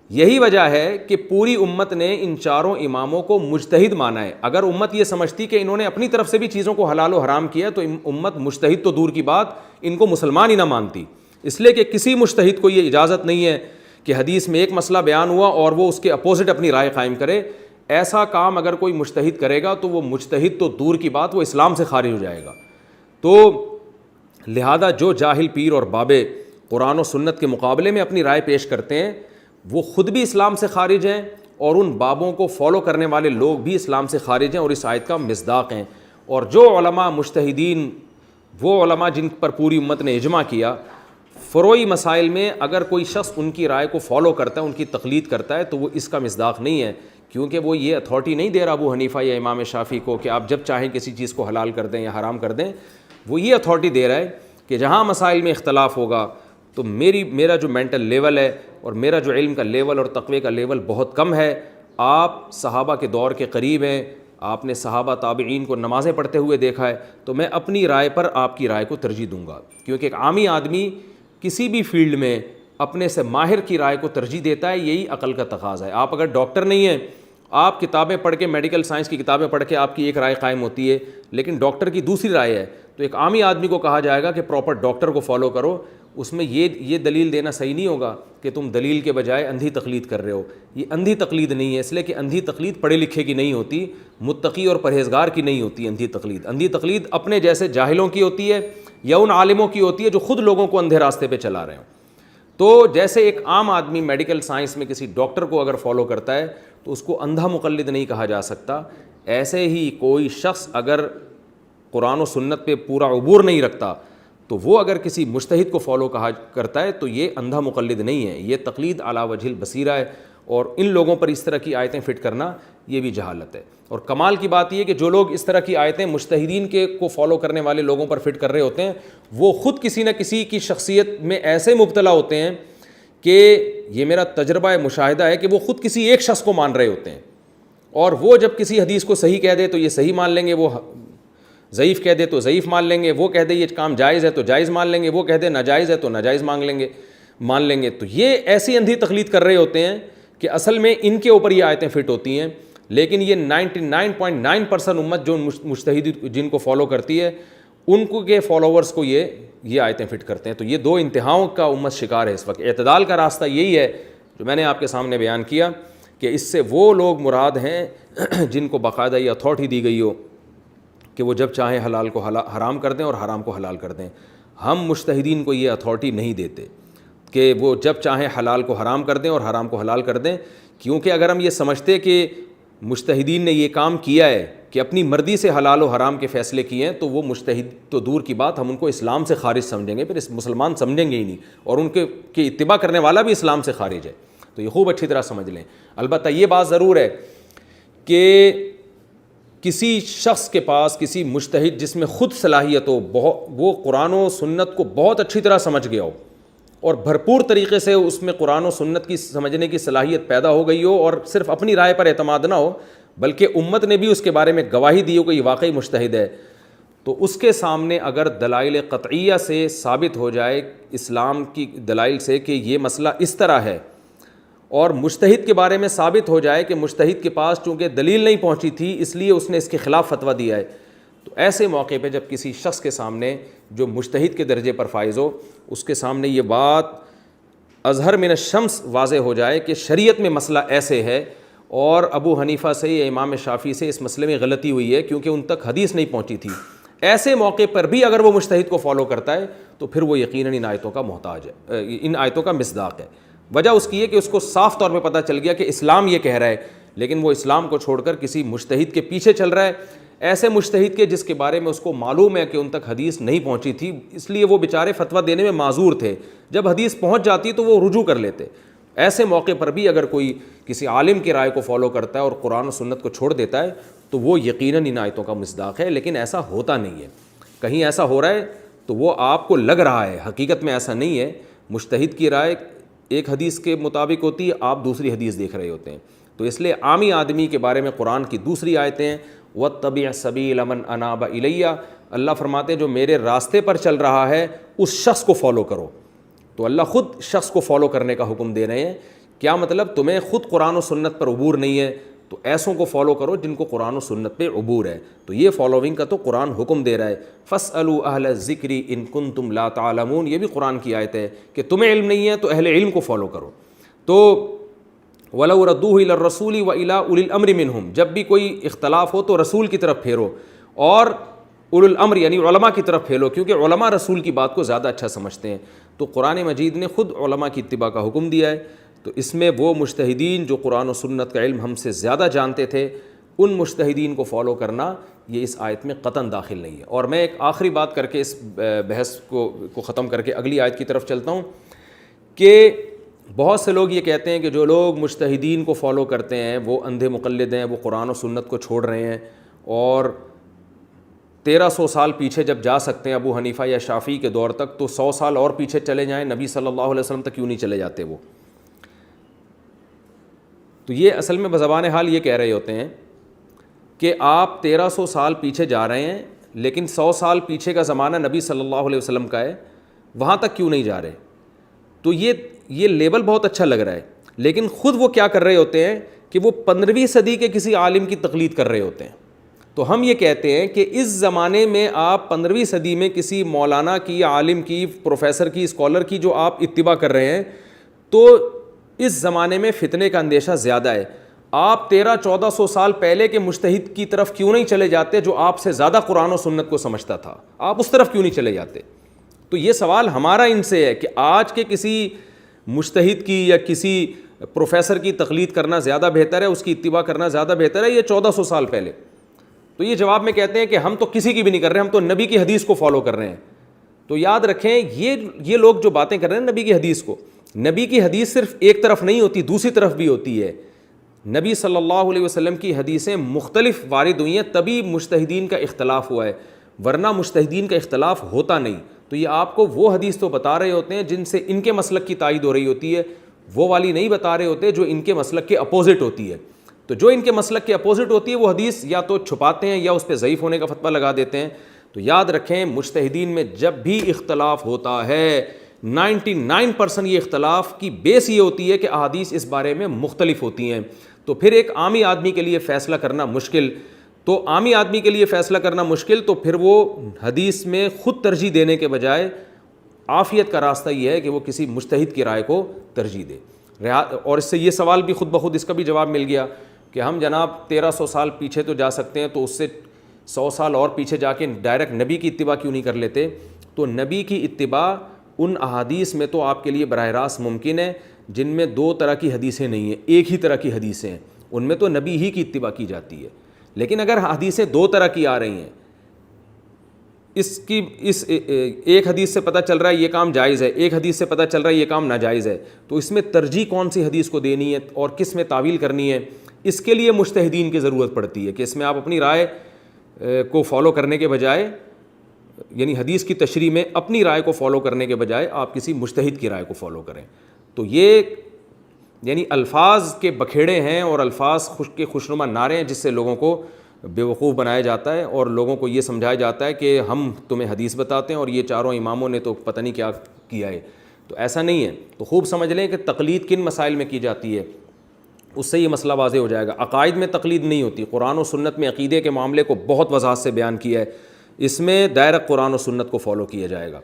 یہی وجہ ہے کہ پوری امت نے ان چاروں اماموں کو مجتہد مانا ہے۔ اگر امت یہ سمجھتی کہ انہوں نے اپنی طرف سے بھی چیزوں کو حلال و حرام کیا تو امت مجتہد تو دور کی بات، ان کو مسلمان ہی نہ مانتی۔ اس لیے کہ کسی مجتہد کو یہ اجازت نہیں ہے کہ حدیث میں ایک مسئلہ بیان ہوا اور وہ اس کے اپوزٹ اپنی رائے قائم کرے۔ ایسا کام اگر کوئی مجتہد کرے گا تو وہ مجتہد تو دور کی بات، وہ اسلام سے خارج ہو جائے گا۔ تو لہذا جو جاہل پیر اور بابے قرآن و سنت کے مقابلے میں اپنی رائے پیش کرتے ہیں، وہ خود بھی اسلام سے خارج ہیں اور ان بابوں کو فالو کرنے والے لوگ بھی اسلام سے خارج ہیں اور اس آیت کا مصداق ہیں۔ اور جو علماء مجتہدین، وہ علماء جن پر پوری امت نے اجماع کیا، فروعی مسائل میں اگر کوئی شخص ان کی رائے کو فالو کرتا ہے، ان کی تقلید کرتا ہے، تو وہ اس کا مصداق نہیں ہے، کیونکہ وہ یہ اتھارٹی نہیں دے رہا ابو حنیفہ یا امام شافعی کو کہ آپ جب چاہیں کسی چیز کو حلال کر دیں یا حرام کر دیں۔ وہ یہ اتھارٹی دے رہا ہے کہ جہاں مسائل میں اختلاف ہوگا تو میرا جو مینٹل لیول ہے اور میرا جو علم کا لیول اور تقوی کا لیول بہت کم ہے، آپ صحابہ کے دور کے قریب ہیں، آپ نے صحابہ تابعین کو نمازیں پڑھتے ہوئے دیکھا ہے، تو میں اپنی رائے پر آپ کی رائے کو ترجیح دوں گا، کیونکہ ایک عامی آدمی کسی بھی فیلڈ میں اپنے سے ماہر کی رائے کو ترجیح دیتا ہے، یہی عقل کا تقاضا ہے۔ آپ اگر ڈاکٹر نہیں ہیں، آپ کتابیں پڑھ کے، میڈیکل سائنس کی کتابیں پڑھ کے آپ کی ایک رائے قائم ہوتی ہے، لیکن ڈاکٹر کی دوسری رائے ہے، تو ایک عامی آدمی کو کہا جائے گا کہ پراپر ڈاکٹر کو فالو کرو، اس میں یہ دلیل دینا صحیح نہیں ہوگا کہ تم دلیل کے بجائے اندھی تقلید کر رہے ہو۔ یہ اندھی تقلید نہیں ہے، اس لیے کہ اندھی تقلید پڑھے لکھے کی نہیں ہوتی، متقی اور پرہیزگار کی نہیں ہوتی اندھی تقلید۔ اندھی تقلید اپنے جیسے جاہلوں کی ہوتی ہے یا ان عالموں کی ہوتی ہے جو خود لوگوں کو اندھے راستے پہ چلا رہے ہوں۔ تو جیسے ایک عام آدمی میڈیکل سائنس میں کسی ڈاکٹر کو اگر فالو کرتا ہے تو اس کو اندھا مقلد نہیں کہا جا سکتا، ایسے ہی کوئی شخص اگر قرآن و سنت پہ پورا عبور نہیں رکھتا تو وہ اگر کسی مجتہد کو فالو کرتا ہے تو یہ اندھا مقلد نہیں ہے، یہ تقلید علی وجہ البصیرہ ہے، اور ان لوگوں پر اس طرح کی آیتیں فٹ کرنا یہ بھی جہالت ہے۔ اور کمال کی بات یہ ہے کہ جو لوگ اس طرح کی آیتیں مجتہدین کو فالو کرنے والے لوگوں پر فٹ کر رہے ہوتے ہیں، وہ خود کسی نہ کسی کی شخصیت میں ایسے مبتلا ہوتے ہیں کہ یہ میرا تجربہ مشاہدہ ہے کہ وہ خود کسی ایک شخص کو مان رہے ہوتے ہیں، اور وہ جب کسی حدیث کو صحیح کہہ دے تو یہ صحیح مان لیں گے، وہ ضعیف کہہ دے تو ضعیف مان لیں گے، وہ کہہ دے یہ کام جائز ہے تو جائز مان لیں گے، وہ کہہ دے ناجائز ہے تو ناجائز مان لیں گے۔ تو یہ ایسی اندھی تقلید کر رہے ہوتے ہیں کہ اصل میں ان کے اوپر یہ آیتیں فٹ ہوتی ہیں، لیکن یہ 99.9% امت جو مجتہد جن کو فالو کرتی ہے، ان کو کے فالوورز کو یہ آیتیں فٹ کرتے ہیں۔ تو یہ دو انتہاؤں کا امت شکار ہے اس وقت۔ اعتدال کا راستہ یہی ہے جو میں نے آپ کے سامنے بیان کیا کہ اس سے وہ لوگ مراد ہیں جن کو باقاعدہ یہ اتھارٹی دی گئی ہو کہ وہ جب چاہیں حلال کو حرام کر دیں اور حرام کو حلال کر دیں۔ ہم مجتہدین کو یہ اتھارٹی نہیں دیتے کہ وہ جب چاہیں حلال کو حرام کر دیں اور حرام کو حلال کر دیں، کیونکہ اگر ہم یہ سمجھتے کہ مجتہدین نے یہ کام کیا ہے کہ اپنی مرضی سے حلال و حرام کے فیصلے کیے ہیں، تو وہ مجتہد تو دور کی بات، ہم ان کو اسلام سے خارج سمجھیں گے، پھر اس مسلمان سمجھیں گے ہی نہیں، اور ان کے اتباع کرنے والا بھی اسلام سے خارج ہے. تو یہ خوب اچھی طرح سمجھ لیں. البتہ یہ بات ضرور ہے کہ کسی شخص کے پاس، کسی مجتہد جس میں خود صلاحیت ہو، وہ قرآن و سنت کو بہت اچھی طرح سمجھ گیا ہو اور بھرپور طریقے سے اس میں قرآن و سنت کی سمجھنے کی صلاحیت پیدا ہو گئی ہو، اور صرف اپنی رائے پر اعتماد نہ ہو بلکہ امت نے بھی اس کے بارے میں گواہی دی ہو کہ یہ واقعی مجتہد ہے، تو اس کے سامنے اگر دلائل قطعیہ سے ثابت ہو جائے، اسلام کی دلائل سے، کہ یہ مسئلہ اس طرح ہے، اور مجتہد کے بارے میں ثابت ہو جائے کہ مجتہد کے پاس چونکہ دلیل نہیں پہنچی تھی اس لیے اس نے اس کے خلاف فتویٰ دیا ہے، تو ایسے موقع پہ جب کسی شخص کے سامنے جو مجتہد کے درجے پر فائز ہو، اس کے سامنے یہ بات اظہر من الشمس واضح ہو جائے کہ شریعت میں مسئلہ ایسے ہے، اور ابو حنیفہ سے یا امام شافعی سے اس مسئلے میں غلطی ہوئی ہے کیونکہ ان تک حدیث نہیں پہنچی تھی، ایسے موقع پر بھی اگر وہ مجتہد کو فالو کرتا ہے تو پھر وہ یقیناً ان آیتوں کا محتاج ہے، ان آیتوں کا مصداق ہے. وجہ اس کی ہے کہ اس کو صاف طور پہ پتہ چل گیا کہ اسلام یہ کہہ رہا ہے، لیکن وہ اسلام کو چھوڑ کر کسی مجتہد کے پیچھے چل رہا ہے، ایسے مجتہد کے جس کے بارے میں اس کو معلوم ہے کہ ان تک حدیث نہیں پہنچی تھی، اس لیے وہ بیچارے فتویٰ دینے میں معذور تھے، جب حدیث پہنچ جاتی تو وہ رجوع کر لیتے. ایسے موقع پر بھی اگر کوئی کسی عالم کی رائے کو فالو کرتا ہے اور قرآن و سنت کو چھوڑ دیتا ہے تو وہ یقیناً ان آیتوں کا مصداق ہے، لیکن ایسا ہوتا نہیں ہے. کہیں ایسا ہو رہا ہے تو وہ آپ کو لگ رہا ہے، حقیقت میں ایسا نہیں ہے. مجتہد کی رائے ایک حدیث کے مطابق ہوتی ہے، آپ دوسری حدیث دیکھ رہے ہوتے ہیں. تو اس لیے عامی آدمی کے بارے میں قرآن کی دوسری آیتیں ہیں، وَاتَّبِعْ سَبِيلَ مَنْ أَنَابَ إِلَيَّ، اللہ فرماتے ہیں جو میرے راستے پر چل رہا ہے اس شخص کو فالو کرو. تو اللہ خود شخص کو فالو کرنے کا حکم دے رہے ہیں. کیا مطلب؟ تمہیں خود قرآن و سنت پر عبور نہیں ہے تو ایسوں کو فالو کرو جن کو قرآن و سنت پہ عبور ہے. تو یہ فالوونگ کا تو قرآن حکم دے رہا ہے. فَاسْأَلُوا أَهْلَ الذِّكْرِ إِن كُنتُمْ لَا تَعْلَمُونَ، یہ بھی قرآن کی آیت ہے کہ تمہیں علم نہیں ہے تو اہل علم کو فالو کرو. تو وَلَوْ رَدُّوهُ إِلَى الرَّسُولِ وَإِلَىٰ أُولِي الْأَمْرِ مِنْهُمْ، جب بھی کوئی اختلاف ہو تو رسول کی طرف پھیرو اور اولو الامر یعنی علماء کی طرف پھیلو، کیونکہ علماء رسول کی بات کو زیادہ اچھا سمجھتے ہیں. تو قرآن مجید نے خود علماء کی اتباع کا حکم دیا ہے. تو اس میں وہ مجتہدین جو قرآن و سنت کا علم ہم سے زیادہ جانتے تھے، ان مجتہدین کو فالو کرنا یہ اس آیت میں قطعاً داخل نہیں ہے. اور میں ایک آخری بات کر کے اس بحث کو ختم کر کے اگلی آیت کی طرف چلتا ہوں کہ بہت سے لوگ یہ کہتے ہیں کہ جو لوگ مجتہدین کو فالو کرتے ہیں وہ اندھے مقلد ہیں، وہ قرآن و سنت کو چھوڑ رہے ہیں، اور 1300 سال پیچھے جب جا سکتے ہیں ابو حنیفہ یا شافعی کے دور تک، تو 100 سال اور پیچھے چلے جائیں، نبی صلی اللہ علیہ وسلم تک کیوں نہیں چلے جاتے وہ؟ تو یہ اصل میں بزبان حال یہ کہہ رہے ہوتے ہیں کہ آپ 1300 سال پیچھے جا رہے ہیں لیکن 100 سال پیچھے کا زمانہ نبی صلی اللہ علیہ وسلم کا ہے، وہاں تک کیوں نہیں جا رہے؟ تو یہ لیبل بہت اچھا لگ رہا ہے، لیکن خود وہ کیا کر رہے ہوتے ہیں کہ وہ 15ویں صدی کے کسی عالم کی تقلید کر رہے ہوتے ہیں. تو ہم یہ کہتے ہیں کہ اس زمانے میں آپ 15ویں صدی میں کسی مولانا کی، عالم کی، پروفیسر کی، اسکالر کی جو آپ اتباع کر رہے ہیں، تو اس زمانے میں فتنے کا اندیشہ زیادہ ہے. آپ 1300-1400 سال پہلے کے مجتہد کی طرف کیوں نہیں چلے جاتے جو آپ سے زیادہ قرآن و سنت کو سمجھتا تھا؟ آپ اس طرف کیوں نہیں چلے جاتے؟ تو یہ سوال ہمارا ان سے ہے کہ آج کے کسی مجتہد کی یا کسی پروفیسر کی تقلید کرنا زیادہ بہتر ہے، اس کی اتباع کرنا زیادہ بہتر ہے، یہ 1400 سال پہلے؟ تو یہ جواب میں کہتے ہیں کہ ہم تو کسی کی بھی نہیں کر رہے، ہم تو نبی کی حدیث کو فالو کر رہے ہیں. تو یاد رکھیں یہ لوگ جو باتیں کر رہے ہیں نبی کی حدیث کو، نبی کی حدیث صرف ایک طرف نہیں ہوتی، دوسری طرف بھی ہوتی ہے. نبی صلی اللہ علیہ وسلم کی حدیثیں مختلف وارد ہوئی ہیں، تبھی مجتہدین کا اختلاف ہوا ہے، ورنہ مجتہدین کا اختلاف ہوتا نہیں. تو یہ آپ کو وہ حدیث تو بتا رہے ہوتے ہیں جن سے ان کے مسلک کی تائید ہو رہی ہوتی ہے، وہ والی نہیں بتا رہے ہوتے جو ان کے مسلک کے اپوزٹ ہوتی ہے. تو جو ان کے مسلک کے اپوزٹ ہوتی ہے وہ حدیث یا تو چھپاتے ہیں یا اس پہ ضعیف ہونے کا فتویٰ لگا دیتے ہیں. تو یاد رکھیں مجتہدین میں جب بھی اختلاف ہوتا ہے 99% یہ اختلاف کی بیس یہ ہوتی ہے کہ احادیث اس بارے میں مختلف ہوتی ہیں. تو پھر ایک عامی آدمی کے لیے فیصلہ کرنا مشکل، تو عامی آدمی کے لیے فیصلہ کرنا مشکل، تو پھر وہ حدیث میں خود ترجیح دینے کے بجائے عافیت کا راستہ یہ ہے کہ وہ کسی مجتہد کی رائے کو ترجیح دے. اور اس سے یہ سوال بھی خود بخود اس کا بھی جواب مل گیا کہ ہم جناب 1300 سال پیچھے تو جا سکتے ہیں، تو اس سے 100 سال اور پیچھے جا کے ڈائریکٹ نبی کی اتباع کیوں نہیں کر لیتے؟ تو نبی کی اتباع ان احادیث میں تو آپ کے لیے براہ راست ممکن ہے جن میں 2 طرح کی حدیثیں نہیں ہیں، ایک ہی طرح کی حدیثیں ہیں، ان میں تو نبی ہی کی اتباع کی جاتی ہے. لیکن اگر حدیثیں دو طرح کی آ رہی ہیں، اس ایک حدیث سے پتہ چل رہا ہے یہ کام جائز ہے، ایک حدیث سے پتہ چل رہا ہے یہ کام ناجائز ہے، تو اس میں ترجیح کون سی حدیث کو دینی ہے اور کس میں تعویل کرنی ہے، اس کے لیے مجتہدین کی ضرورت پڑتی ہے کہ اس میں آپ اپنی رائے کو فالو کرنے کے بجائے، یعنی حدیث کی تشریح میں اپنی رائے کو فالو کرنے کے بجائے آپ کسی مجتہد کی رائے کو فالو کریں. تو یہ یعنی الفاظ کے بکھیڑے ہیں اور الفاظ کے خوشنما نعرے ہیں جس سے لوگوں کو بیوقوف بنایا جاتا ہے اور لوگوں کو یہ سمجھایا جاتا ہے کہ ہم تمہیں حدیث بتاتے ہیں اور یہ چاروں اماموں نے تو پتہ نہیں کیا کیا ہے. تو ایسا نہیں ہے. تو خوب سمجھ لیں کہ تقلید کن مسائل میں کی جاتی ہے، اس سے یہ مسئلہ واضح ہو جائے گا. عقائد میں تقلید نہیں ہوتی. قرآن و سنت میں عقیدے کے معاملے کو بہت وضاحت سے بیان کیا ہے، اس میں دائرہ قرآن و سنت کو فالو کیا جائے گا.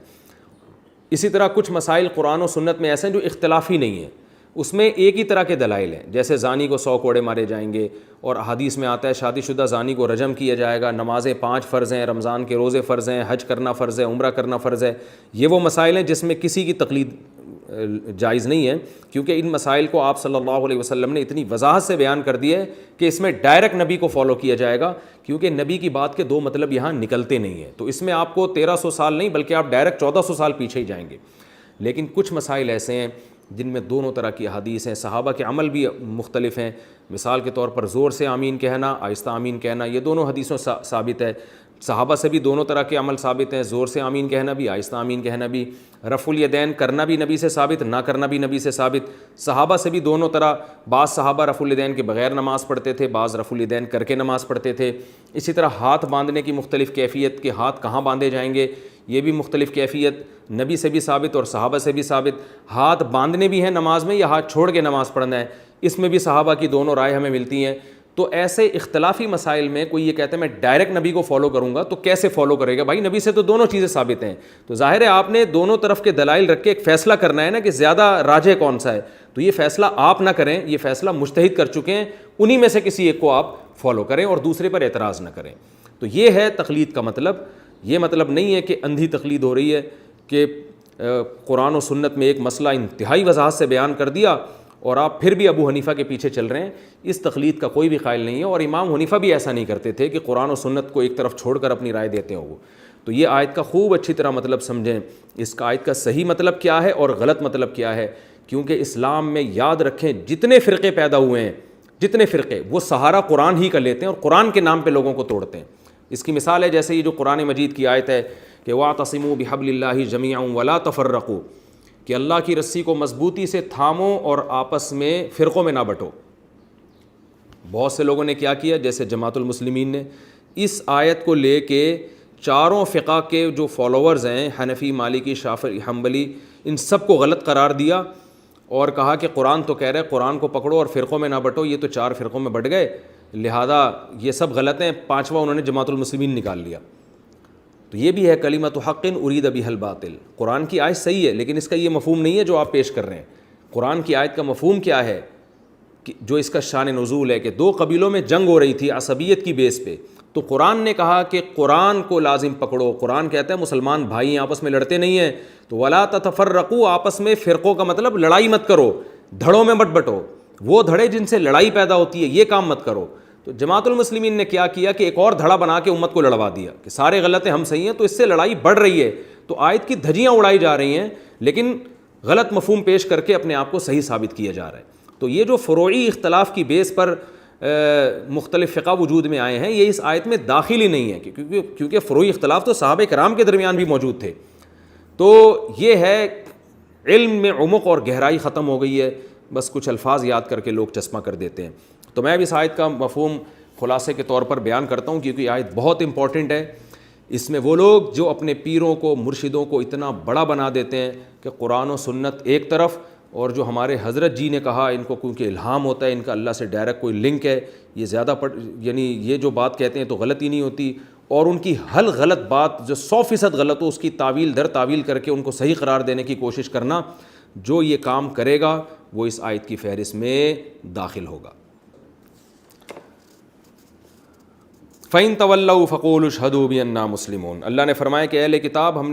اسی طرح کچھ مسائل قرآن و سنت میں ایسے ہیں جو اختلافی نہیں ہیں، اس میں ایک ہی طرح کے دلائل ہیں، جیسے زانی کو 100 کوڑے مارے جائیں گے، اور حدیث میں آتا ہے شادی شدہ زانی کو رجم کیا جائے گا، نمازیں 5 فرض ہیں، رمضان کے روزے فرض ہیں، حج کرنا فرض ہے، عمرہ کرنا فرض ہے. یہ وہ مسائل ہیں جس میں کسی کی تقلید جائز نہیں ہے، کیونکہ ان مسائل کو آپ صلی اللہ علیہ وسلم نے اتنی وضاحت سے بیان کر دیا ہے کہ اس میں ڈائریکٹ نبی کو فالو کیا جائے گا، کیونکہ نبی کی بات کے دو مطلب یہاں نکلتے نہیں ہیں. تو اس میں آپ کو 1300 سال نہیں بلکہ آپ ڈائریکٹ 1400 سال پیچھے ہی جائیں گے. لیکن کچھ مسائل ایسے ہیں جن میں دونوں طرح کی احادیث ہیں، صحابہ کے عمل بھی مختلف ہیں. مثال کے طور پر زور سے آمین کہنا، آہستہ آمین کہنا، یہ دونوں حدیثوں ثابت ہے. صحابہ سے بھی دونوں طرح کے عمل ثابت ہیں، زور سے آمین کہنا بھی، آہستہ آمین کہنا بھی. رفع الیدین کرنا بھی نبی سے ثابت، نہ کرنا بھی نبی سے ثابت. صحابہ سے بھی دونوں طرح، بعض صحابہ رفع الیدین کے بغیر نماز پڑھتے تھے، بعض رفع الیدین کر کے نماز پڑھتے تھے. اسی طرح ہاتھ باندھنے کی مختلف کیفیت، کہ ہاتھ کہاں باندھے جائیں گے، یہ بھی مختلف کیفیت نبی سے بھی ثابت اور صحابہ سے بھی ثابت. ہاتھ باندھنے بھی ہیں نماز میں یا ہاتھ چھوڑ کے نماز پڑھنا ہے، اس میں بھی صحابہ کی دونوں رائے ہمیں ملتی ہیں. تو ایسے اختلافی مسائل میں کوئی یہ کہتا ہے میں ڈائریکٹ نبی کو فالو کروں گا، تو کیسے فالو کرے گا بھائی؟ نبی سے تو دونوں چیزیں ثابت ہیں. تو ظاہر ہے آپ نے دونوں طرف کے دلائل رکھ کے ایک فیصلہ کرنا ہے نا کہ زیادہ راجح کون سا ہے. تو یہ فیصلہ آپ نہ کریں، یہ فیصلہ مجتہد کر چکے ہیں، انہی میں سے کسی ایک کو آپ فالو کریں اور دوسرے پر اعتراض نہ کریں. تو یہ ہے تقلید کا مطلب. یہ مطلب نہیں ہے کہ اندھی تقلید ہو رہی ہے کہ قرآن و سنت میں ایک مسئلہ انتہائی وضاحت سے بیان کر دیا اور آپ پھر بھی ابو حنیفہ کے پیچھے چل رہے ہیں. اس تقلید کا کوئی بھی قائل نہیں ہے، اور امام حنیفہ بھی ایسا نہیں کرتے تھے کہ قرآن و سنت کو ایک طرف چھوڑ کر اپنی رائے دیتے ہوں. تو یہ آیت کا خوب اچھی طرح مطلب سمجھیں، اس کا آیت کا صحیح مطلب کیا ہے اور غلط مطلب کیا ہے. کیونکہ اسلام میں یاد رکھیں جتنے فرقے پیدا ہوئے ہیں، جتنے فرقے، وہ سہارا قرآن ہی کا لیتے ہیں اور قرآن کے نام پہ لوگوں کو توڑتے ہیں. اس کی مثال ہے جیسے یہ جو قرآن مجید کی آیت ہے کہ وَاعْتَصِمُوا بِحَبْلِ اللَّهِ جَمِيعًا وَلَا تَفَرَّقُوا، کہ اللہ کی رسی کو مضبوطی سے تھامو اور آپس میں فرقوں میں نہ بٹو. بہت سے لوگوں نے کیا کیا، جیسے جماعت المسلمین نے اس آیت کو لے کے چاروں فقہ کے جو فالوورز ہیں، حنفی، مالکی، شافعی، حنبلی، ان سب کو غلط قرار دیا اور کہا کہ قرآن تو کہہ رہے قرآن کو پکڑو اور فرقوں میں نہ بٹو، یہ تو 4 فرقوں میں بٹ گئے، لہذا یہ سب غلط ہیں. 5واں انہوں نے جماعت المسلمین نکال لیا. تو یہ بھی ہے کلمۃ حق ارید بہا الباطل. قرآن کی آیت صحیح ہے لیکن اس کا یہ مفہوم نہیں ہے جو آپ پیش کر رہے ہیں. قرآن کی آیت کا مفہوم کیا ہے کہ جو اس کا شان نزول ہے کہ 2 قبیلوں میں جنگ ہو رہی تھی عصبیت کی بیس پہ، تو قرآن نے کہا کہ قرآن کو لازم پکڑو. قرآن کہتا ہے مسلمان بھائی آپس میں لڑتے نہیں ہیں، تو ولا تتفرقوا، آپس میں فرقوں کا مطلب لڑائی مت کرو، دھڑوں میں مت بٹو، وہ دھڑے جن سے لڑائی پیدا ہوتی ہے یہ کام مت کرو. تو جماعت المسلمین نے کیا کیا کہ ایک اور دھڑا بنا کے امت کو لڑوا دیا کہ سارے غلط ہیں ہم صحیح ہیں، تو اس سے لڑائی بڑھ رہی ہے. تو آیت کی دھجیاں اڑائی جا رہی ہیں لیکن غلط مفہوم پیش کر کے اپنے آپ کو صحیح ثابت کیا جا رہا ہے. تو یہ جو فروعی اختلاف کی بیس پر مختلف فقہ وجود میں آئے ہیں یہ اس آیت میں داخل ہی نہیں ہے، کیونکہ فروعی اختلاف تو صحابہ کرام کے درمیان بھی موجود تھے. تو یہ ہے علم میں عمق اور گہرائی ختم ہو گئی ہے، بس کچھ الفاظ یاد کر کے لوگ چشمہ کر دیتے ہیں. تو میں اب اس آیت کا مفہوم خلاصے کے طور پر بیان کرتا ہوں کیونکہ یہ آیت بہت امپورٹنٹ ہے. اس میں وہ لوگ جو اپنے پیروں کو، مرشدوں کو اتنا بڑا بنا دیتے ہیں کہ قرآن و سنت ایک طرف، اور جو ہمارے حضرت جی نے کہا ان کو کیونکہ الہام ہوتا ہے، ان کا اللہ سے ڈائریکٹ کوئی لنک ہے، یہ زیادہ یعنی یہ جو بات کہتے ہیں تو غلط ہی نہیں ہوتی. اور ان کی ہر غلط بات جو 100% غلط ہو اس کی تعویل در تعویل کر کے ان کو صحیح قرار دینے کی کوشش کرنا، جو یہ کام کرے گا وہ اس آیت کی فہرست میں داخل ہوگا. فَإِن تَوَلَّوْا فَقُولُوا اشْهَدُوا بِأَنَّا مُسْلِمُونَ. اللہ نے فرمایا کہ اہل کتاب ہم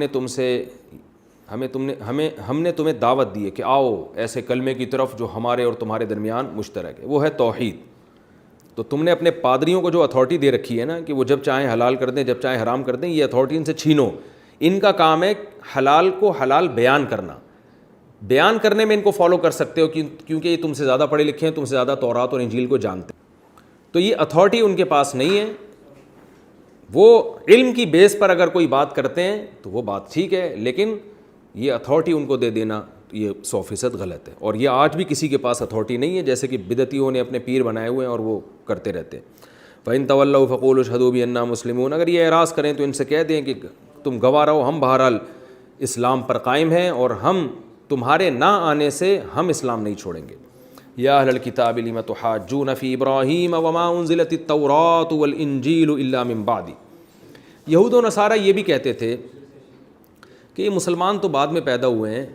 نے تمہیں دعوت دی ہے کہ آؤ ایسے کلمے کی طرف جو ہمارے اور تمہارے درمیان مشترک ہے، وہ ہے توحید. تو تم نے اپنے پادریوں کو جو اتھارٹی دے رکھی ہے نا کہ وہ جب چاہیں حلال کر دیں جب چاہیں حرام کر دیں, یہ اتھارٹی ان سے چھینو. ان کا کام ہے حلال کو حلال بیان کرنا. بیان کرنے میں ان کو فالو کر سکتے ہو کیونکہ یہ تم سے زیادہ پڑھے لکھے ہیں, تم سے زیادہ تورات اور انجیل کو جانتے ہیں. تو یہ اتھارٹی ان کے پاس نہیں ہے. وہ علم کی بیس پر اگر کوئی بات کرتے ہیں تو وہ بات ٹھیک ہے, لیکن یہ اتھارٹی ان کو دے دینا یہ 100% غلط ہے. اور یہ آج بھی کسی کے پاس اتھارٹی نہیں ہے, جیسے کہ بدعتیوں نے اپنے پیر بنائے ہوئے ہیں اور وہ کرتے رہتے ہیں. فَإِن تَوَلَّوْا فَقُولُوا اشْهَدُوا بِأَنَّا مُسْلِمُونَ. اگر یہ اعراض کریں تو ان سے کہہ دیں کہ تم گواہ رہو, ہم بہرحال اسلام پر قائم ہیں اور ہم تمہارے نہ آنے سے ہم اسلام نہیں چھوڑیں گے. یا اہل الکتاب لم تحاجون فی ابراہیم وما انزلت التوراۃ والانجیل الا من بعد. یہود و نصارہ یہ بھی کہتے تھے کہ یہ مسلمان تو بعد میں پیدا ہوئے ہیں,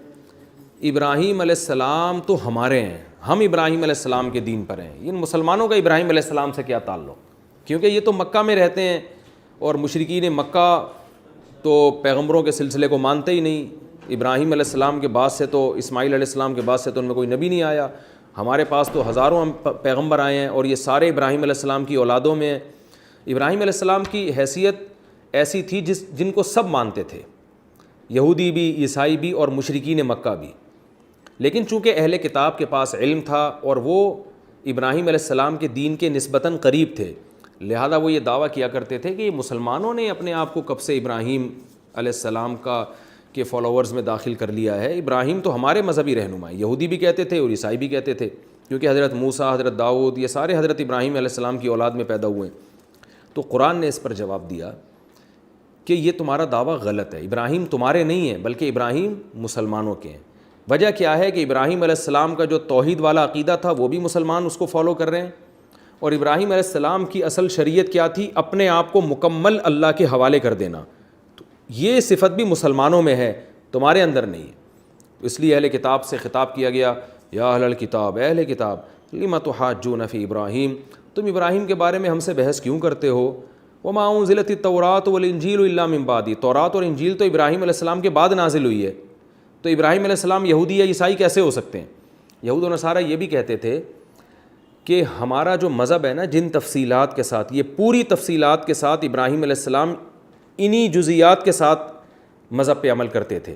ابراہیم علیہ السلام تو ہمارے ہیں, ہم ابراہیم علیہ السلام کے دین پر ہیں. ان مسلمانوں کا ابراہیم علیہ السلام سے کیا تعلق, کیونکہ یہ تو مکہ میں رہتے ہیں اور مشرکین مکہ تو پیغمبروں کے سلسلے کو مانتے ہی نہیں. ابراہیم علیہ السلام کے بعد سے تو اسماعیل علیہ السلام کے بعد سے تو ان میں کوئی نبی نہیں آیا. ہمارے پاس تو ہزاروں پیغمبر آئے ہیں اور یہ سارے ابراہیم علیہ السلام کی اولادوں میں ہیں. ابراہیم علیہ السلام کی حیثیت ایسی تھی جن کو سب مانتے تھے, یہودی بھی, عیسائی بھی اور مشرکین مکہ بھی. لیکن چونکہ اہل کتاب کے پاس علم تھا اور وہ ابراہیم علیہ السلام کے دین کے نسبتاً قریب تھے, لہذا وہ یہ دعویٰ کیا کرتے تھے کہ یہ مسلمانوں نے اپنے آپ کو کب سے ابراہیم علیہ السلام کے فالوورز میں داخل کر لیا ہے. ابراہیم تو ہمارے مذہبی رہنما, یہودی بھی کہتے تھے اور عیسائی بھی کہتے تھے, کیونکہ حضرت موسیٰ, حضرت داؤد, یہ سارے حضرت ابراہیم علیہ السلام کی اولاد میں پیدا ہوئے ہیں. تو قرآن نے اس پر جواب دیا کہ یہ تمہارا دعویٰ غلط ہے, ابراہیم تمہارے نہیں ہیں بلکہ ابراہیم مسلمانوں کے ہیں. وجہ کیا ہے کہ ابراہیم علیہ السلام کا جو توحید والا عقیدہ تھا وہ بھی مسلمان اس کو فالو کر رہے ہیں, اور ابراہیم علیہ السلام کی اصل شریعت کیا تھی, اپنے آپ کو مکمل اللہ کے حوالے کر دینا. تو یہ صفت بھی مسلمانوں میں ہے, تمہارے اندر نہیں ہے. اس لیے اہل کتاب سے خطاب کیا گیا, یا اہل الکتاب, اہل کتاب, لم تحاجون فی ابراہیم, تم ابراہیم کے بارے میں ہم سے بحث کیوں کرتے ہو. وما انزلت التوراۃ والانجیل الا من بعد, تورات اور انجیل تو ابراہیم علیہ السلام کے بعد نازل ہوئی ہے, تو ابراہیم علیہ السلام یہودی یا عیسائی کیسے ہو سکتے ہیں. یہود و نصارہ یہ بھی کہتے تھے کہ ہمارا جو مذہب ہے نا, جن تفصیلات کے ساتھ, یہ پوری تفصیلات کے ساتھ ابراہیم علیہ السلام انہی جزیات کے ساتھ مذہب پہ عمل کرتے تھے,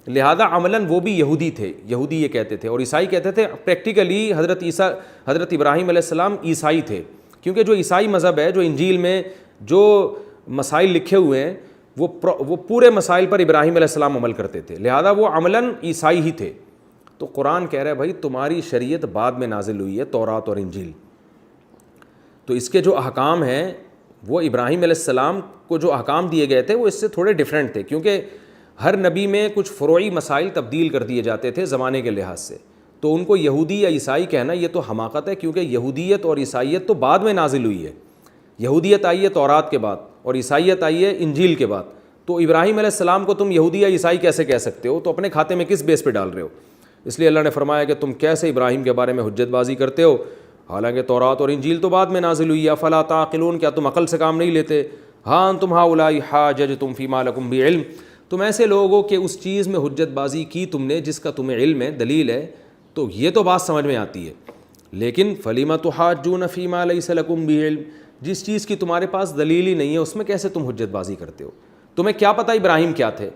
لہذا عملاً وہ بھی یہودی تھے. یہودی یہ کہتے تھے, اور عیسائی کہتے تھے پریکٹیکلی حضرت ابراہیم علیہ السلام عیسائی تھے, کیونکہ جو عیسائی مذہب ہے, جو انجیل میں جو مسائل لکھے ہوئے ہیں وہ پورے مسائل پر ابراہیم علیہ السلام عمل کرتے تھے, لہذا وہ عملاً عیسائی ہی تھے. تو قرآن کہہ رہا ہے بھائی تمہاری شریعت بعد میں نازل ہوئی ہے, تورات اور انجیل, تو اس کے جو احکام ہیں وہ ابراہیم علیہ السلام کو جو احکام دیے گئے تھے وہ اس سے تھوڑے ڈیفرنٹ تھے, کیونکہ ہر نبی میں کچھ فروعی مسائل تبدیل کر دیے جاتے تھے زمانے کے لحاظ سے. تو ان کو یہودی یا عیسائی کہنا یہ تو حماقت ہے, کیونکہ یہودیت اور عیسائیت تو بعد میں نازل ہوئی ہے. یہودیت آئی ہے تورات کے بعد اور عیسائیت آئی ہے انجیل کے بعد. تو ابراہیم علیہ السلام کو تم یہودی یا عیسائی کیسے کہہ سکتے ہو, تو اپنے کھاتے میں کس بیس پہ ڈال رہے ہو. اس لیے اللہ نے فرمایا کہ تم کیسے ابراہیم کے بارے میں حجت بازی کرتے ہو, حالانکہ تورات اور انجیل تو بعد میں نازل ہوئی ہے. افلا تعقلون, کیا تم عقل سے کام نہیں لیتے. ہاں تم ہؤلاء حاججتم فیما لکم بعلم, تم ایسے لوگ ہو کہ اس چیز میں حجت بازی کی تم نے جس کا تمہیں علم ہے, دلیل ہے, تو یہ تو بات سمجھ میں آتی ہے. لیکن فلم تحاجون فیما لیس لکم بعلم, جس چیز کی تمہارے پاس دلیل ہی نہیں ہے اس میں کیسے تم حجت بازی کرتے ہو. تمہیں کیا پتہ ابراہیم کیا تھے,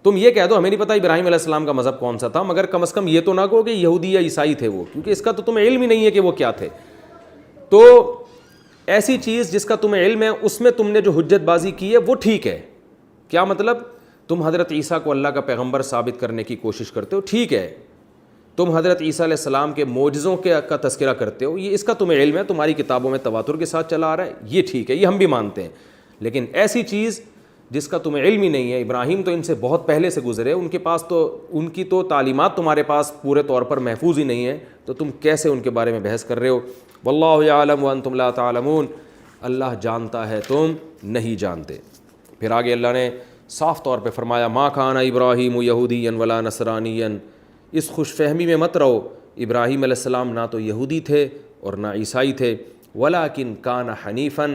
تم یہ کہہ دو ہمیں نہیں پتہ ابراہیم علیہ السلام کا مذہب کون سا تھا, مگر کم از کم یہ تو نہ کہو کہ یہودی یا عیسائی تھے وہ, کیونکہ اس کا تو تمہیں علم ہی نہیں ہے کہ وہ کیا تھے. تو ایسی چیز جس کا تمہیں علم ہے اس میں تم نے جو حجت بازی کی ہے وہ ٹھیک ہے. کیا مطلب, تم حضرت عیسیٰ کو اللہ کا پیغمبر ثابت کرنے کی کوشش کرتے ہو, ٹھیک ہے. تم حضرت عیسیٰ علیہ السلام کے معجزوں کا تذکرہ کرتے ہو, یہ اس کا تمہیں علم ہے, تمہاری کتابوں میں تواتر کے ساتھ چلا آ رہا ہے, یہ ٹھیک ہے, یہ ہم بھی مانتے ہیں. لیکن ایسی چیز جس کا تمہیں علم ہی نہیں ہے, ابراہیم تو ان سے بہت پہلے سے گزرے, ان کے پاس تو ان کی تو تعلیمات تمہارے پاس پورے طور پر محفوظ ہی نہیں ہے, تو تم کیسے ان کے بارے میں بحث کر رہے ہو. واللہ یعلم وانتم لا تعلمون, اللہ جانتا ہے تم نہیں جانتے. پھر آگے اللہ نے صاف طور پہ فرمایا ما کان ابراہیم یہودیا ولا نصرانیا, اس خوش فہمی میں مت رہو, ابراہیم علیہ السلام نہ تو یہودی تھے اور نہ عیسائی تھے, ولکن کان حنیفا,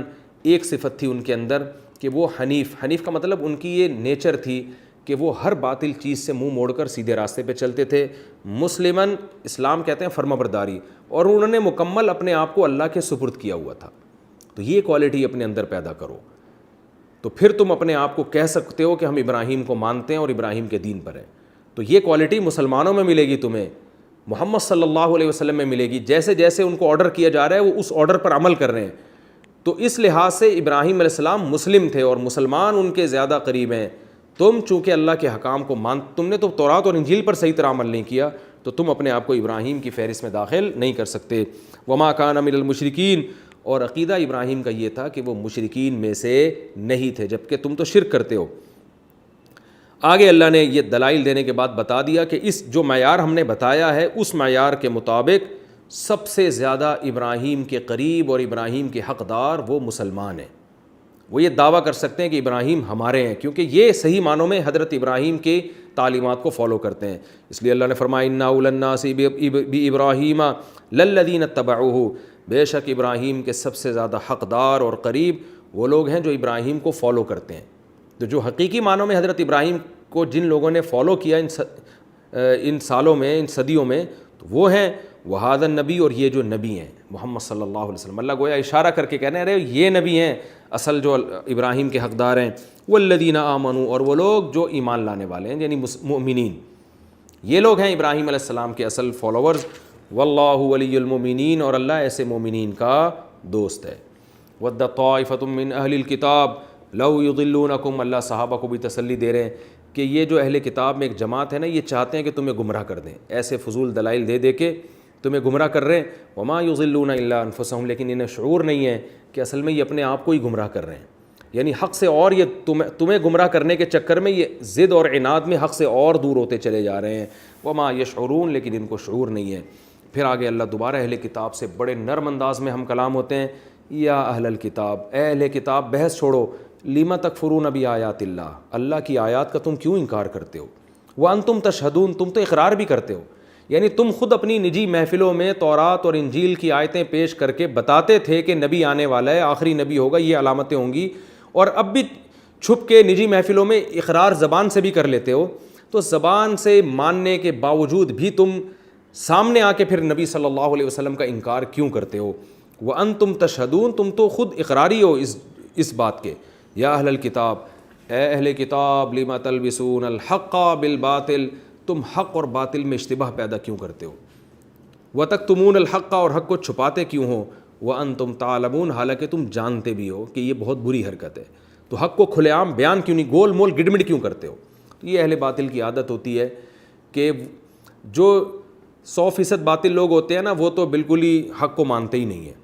ایک صفت تھی ان کے اندر کہ وہ حنیف کا مطلب ان کی یہ نیچر تھی کہ وہ ہر باطل چیز سے منہ موڑ کر سیدھے راستے پہ چلتے تھے. مسلمن اسلام کہتے ہیں فرما برداری, اور انہوں نے مکمل اپنے آپ کو اللہ کے سپرد کیا ہوا تھا. تو یہ کوالٹی اپنے اندر پیدا کرو, تو پھر تم اپنے آپ کو کہہ سکتے ہو کہ ہم ابراہیم کو مانتے ہیں اور ابراہیم کے دین پر ہیں. تو یہ کوالٹی مسلمانوں میں ملے گی, تمہیں محمد صلی اللہ علیہ وسلم میں ملے گی. جیسے جیسے ان کو آرڈر کیا جا رہا ہے وہ اس آرڈر پر عمل کر رہے ہیں. تو اس لحاظ سے ابراہیم علیہ السلام مسلم تھے اور مسلمان ان کے زیادہ قریب ہیں. تم چونکہ اللہ کے حکام کو تم نے تو تورات اور انجیل پر صحیح طرح عمل نہیں کیا, تو تم اپنے آپ کو ابراہیم کی فہرست میں داخل نہیں کر سکتے. وما کان من المشرکین, اور عقیدہ ابراہیم کا یہ تھا کہ وہ مشرکین میں سے نہیں تھے, جبکہ تم تو شرک کرتے ہو. آگے اللہ نے یہ دلائل دینے کے بعد بتا دیا کہ اس جو معیار ہم نے بتایا ہے اس معیار کے مطابق سب سے زیادہ ابراہیم کے قریب اور ابراہیم کے حقدار وہ مسلمان ہیں. وہ یہ دعویٰ کر سکتے ہیں کہ ابراہیم ہمارے ہیں, کیونکہ یہ صحیح معنوں میں حضرت ابراہیم کی تعلیمات کو فالو کرتے ہیں. اس لیے اللہ نے فرمایا انا اولى الناس بابراہیم للذین اتبعوہ, بے شک ابراہیم کے سب سے زیادہ حقدار اور قریب وہ لوگ ہیں جو ابراہیم کو فالو کرتے ہیں. تو جو حقیقی معنوں میں حضرت ابراہیم کو جن لوگوں نے فالو کیا ان سالوں میں, ان صدیوں میں, تو وہ ہیں وہذا النبی, اور یہ جو نبی ہیں محمد صلی اللہ علیہ وسلم. اللہ گویا اشارہ کر کے کہہ رہے ہیں یہ نبی ہیں اصل جو ابراہیم کے حقدار ہیں. والذین آمنوا, اور وہ لوگ جو ایمان لانے والے ہیں یعنی مؤمنین, یہ لوگ ہیں ابراہیم علیہ السلام کے اصل فالوورز. واللہ ولی المؤمنین, اور اللہ ایسے مومنین کا دوست ہے. ود طائفۃ من اہل الکتاب لو یضلونکم, اللہ صحابہ کو بھی تسلی دے رہے ہیں کہ یہ جو اہل کتاب میں ایک جماعت ہے نا, یہ چاہتے ہیں کہ تمہیں گمراہ کر دیں, ایسے فضول دلائل دے دے کے تمہیں گمراہ کر رہے ہیں. وما یضلون الا انفسهم, لیکن انہیں شعور نہیں ہے کہ اصل میں یہ اپنے آپ کو ہی گمراہ کر رہے ہیں. یعنی حق سے اور یہ تمہیں گمراہ کرنے کے چکر میں یہ ضد اور عناد میں حق سے اور دور ہوتے چلے جا رہے ہیں. وما یشعرون, لیکن ان کو شعور نہیں ہے. پھر آگے اللہ دوبارہ اہل کتاب سے بڑے نرم انداز میں ہم کلام ہوتے ہیں. یا اہل الکتاب, اے اہل کتاب بحث چھوڑو, لما تکفرون بآیات اللہ, اللہ کی آیات کا تم کیوں انکار کرتے ہو. وانتم تشہدون, تم تو اقرار بھی کرتے ہو. یعنی تم خود اپنی نجی محفلوں میں تورات اور انجیل کی آیتیں پیش کر کے بتاتے تھے کہ نبی آنے والا ہے, آخری نبی ہوگا, یہ علامتیں ہوں گی, اور اب بھی چھپ کے نجی محفلوں میں اقرار زبان سے بھی کر لیتے ہو. تو زبان سے ماننے کے باوجود بھی تم سامنے آ کے پھر نبی صلی اللہ علیہ وسلم کا انکار کیوں کرتے ہو. وانتم تشہدون, تم تو خود اقراری ہو اس بات کے. یا اہل الکتاب, اے اہل کتاب, لما تلبسون الحق بالباطل, تم حق اور باطل میں اشتباہ پیدا کیوں کرتے ہو. وتکتمون الحق, اور حق کو چھپاتے کیوں ہو. وانتم تعلمون, حالانکہ تم جانتے بھی ہو کہ یہ بہت بری حرکت ہے. تو حق کو کھلے عام بیان کیوں نہیں, گول مول گڈمڈ کیوں کرتے ہو. تو یہ اہل باطل کی عادت ہوتی ہے کہ جو 100% باطل لوگ ہوتے ہیں نا, وہ تو بالکل ہی حق کو مانتے ہی نہیں ہیں.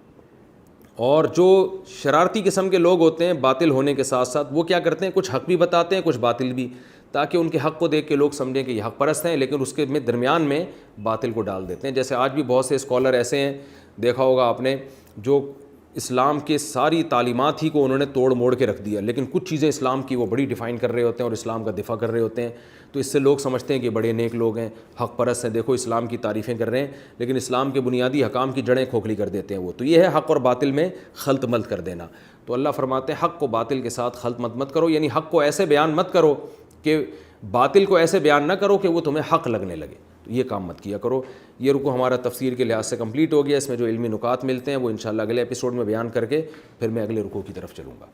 اور جو شرارتی قسم کے لوگ ہوتے ہیں باطل ہونے کے ساتھ ساتھ, وہ کیا کرتے ہیں, کچھ حق بھی بتاتے ہیں کچھ باطل بھی, تاکہ ان کے حق کو دیکھ کے لوگ سمجھیں کہ یہ حق پرست ہیں, لیکن اس کے درمیان میں باطل کو ڈال دیتے ہیں. جیسے آج بھی بہت سے اسکالر ایسے ہیں, دیکھا ہوگا آپ نے, جو اسلام کے ساری تعلیمات ہی کو انہوں نے توڑ موڑ کے رکھ دیا, لیکن کچھ چیزیں اسلام کی وہ بڑی ڈیفائن کر رہے ہوتے ہیں اور اسلام کا دفاع کر رہے ہوتے ہیں. تو اس سے لوگ سمجھتے ہیں کہ بڑے نیک لوگ ہیں, حق پرست ہیں, دیکھو اسلام کی تعریفیں کر رہے ہیں, لیکن اسلام کے بنیادی حکام کی جڑیں کھوکھلی کر دیتے ہیں وہ. تو یہ ہے حق اور باطل میں خلط ملط کر دینا. تو اللہ فرماتے ہیں حق کو باطل کے ساتھ خلط مت کرو, یعنی حق کو ایسے بیان مت کرو کہ باطل کو ایسے بیان نہ کرو کہ وہ تمہیں حق لگنے لگے. تو یہ کام مت کیا کرو. یہ رکو ہمارا تفسیر کے لحاظ سے کمپلیٹ ہو گیا. اس میں جو علمی نکات ملتے ہیں وہ انشاءاللہ اگلے ایپیسوڈ میں بیان کر کے پھر میں اگلے رکوع کی طرف چلوں گا.